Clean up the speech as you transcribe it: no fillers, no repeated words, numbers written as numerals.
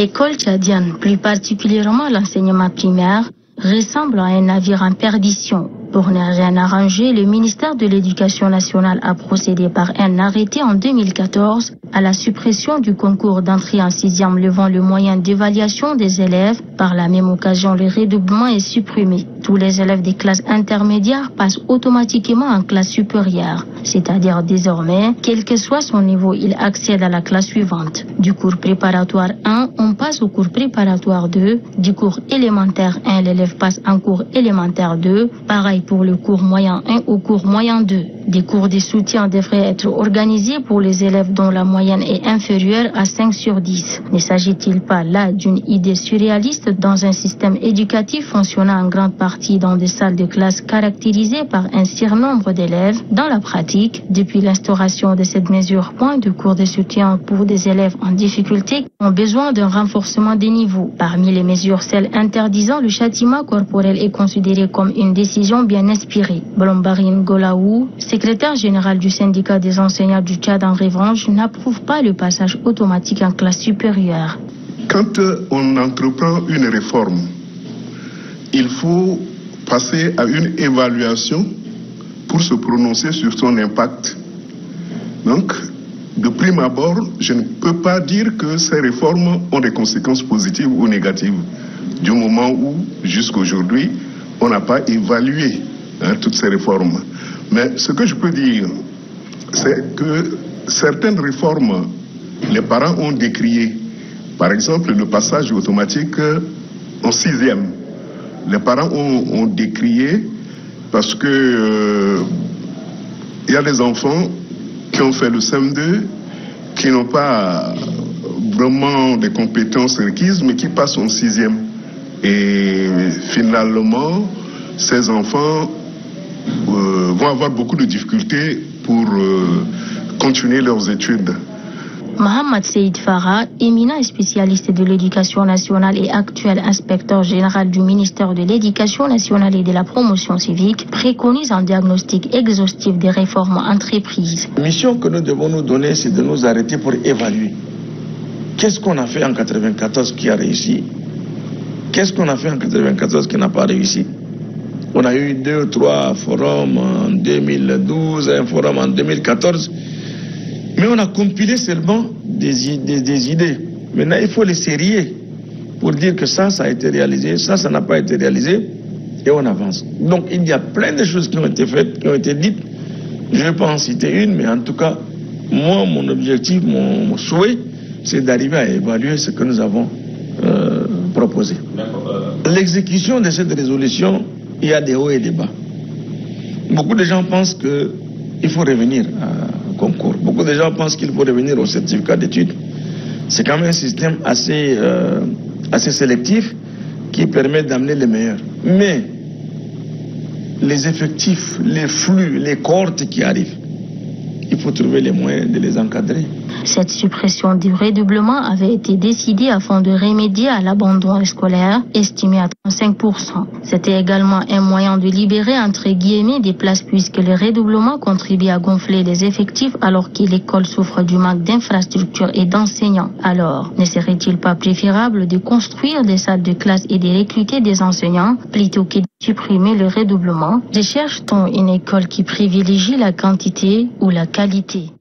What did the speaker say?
L'école tchadienne, plus particulièrement l'enseignement primaire, ressemble à un navire en perdition. Pour ne rien arranger, le ministère de l'Éducation nationale a procédé par un arrêté en 2014 à la suppression du concours d'entrée en 6e levant le moyen d'évaluation des élèves. Par la même occasion, le redoublement est supprimé. Tous les élèves des classes intermédiaires passent automatiquement en classe supérieure, c'est-à-dire désormais, quel que soit son niveau, il accède à la classe suivante. Du cours préparatoire 1, on passe au cours préparatoire 2. Du cours élémentaire 1, l'élève passe en cours élémentaire 2. Pareil pour le cours moyen 1 au cours moyen 2. Des cours de soutien devraient être organisés pour les élèves dont la moyenne est inférieure à 5 sur 10. Ne s'agit-il pas là d'une idée surréaliste dans un système éducatif fonctionnant en grande partie dans des salles de classe caractérisées par un surnombre d'élèves? Dans la pratique, depuis l'instauration de cette mesure, point de cours de soutien pour des élèves en difficulté ont besoin d'un renforcement des niveaux. Parmi les mesures, celle interdisant le châtiment corporel est considérée comme une décision bien inspirée. Blombarine Golaou, secrétaire général du syndicat des enseignants du Tchad, en revanche, n'approuve pas le passage automatique en classe supérieure. Quand on entreprend une réforme, il faut passer à une évaluation pour se prononcer sur son impact. Donc, de prime abord, je ne peux pas dire que ces réformes ont des conséquences positives ou négatives, du moment où, jusqu'aujourd'hui, on n'a pas évalué toutes ces réformes. Mais ce que je peux dire, c'est que certaines réformes, les parents ont décrié. Par exemple, le passage automatique en 6e. Les parents ont décrié parce que il y a des enfants qui ont fait le CM2, qui n'ont pas vraiment des compétences requises, mais qui passent en 6e. Et finalement, ces enfants vont avoir beaucoup de difficultés pour continuer leurs études. Mohamed Seyd Farah, éminent spécialiste de l'éducation nationale et actuel inspecteur général du ministère de l'Éducation nationale et de la promotion civique, préconise un diagnostic exhaustif des réformes entreprises. La mission que nous devons nous donner, c'est de nous arrêter pour évaluer. Qu'est-ce qu'on a fait en 1994 qui a réussi? Qu'est-ce qu'on a fait en 1994 qui n'a pas réussi? On a eu 2 ou 3 forums en 2012, un forum en 2014. Mais on a compilé seulement des idées. Maintenant, il faut les sérier pour dire que ça a été réalisé, ça n'a pas été réalisé, et on avance. Donc, il y a plein de choses qui ont été faites, qui ont été dites. Je ne vais pas en citer une, mais en tout cas, moi, mon objectif, mon souhait, c'est d'arriver à évaluer ce que nous avons proposé. L'exécution de cette résolution, il y a des hauts et des bas. Beaucoup de gens pensent qu'il faut revenir au concours. Beaucoup de gens pensent qu'il faut revenir au certificat d'études. C'est quand même un système assez sélectif qui permet d'amener les meilleurs. Mais les effectifs, les flux, les cohortes qui arrivent, il faut trouver les moyens de les encadrer. Cette suppression du redoublement avait été décidée afin de remédier à l'abandon scolaire, estimé à 35%. C'était également un moyen de libérer entre guillemets des places puisque le redoublement contribue à gonfler les effectifs alors que l'école souffre du manque d'infrastructures et d'enseignants. Alors, ne serait-il pas préférable de construire des salles de classe et de recruter des enseignants plutôt que de supprimer le redoublement? Recherche-t-on une école qui privilégie la quantité ou la qualité?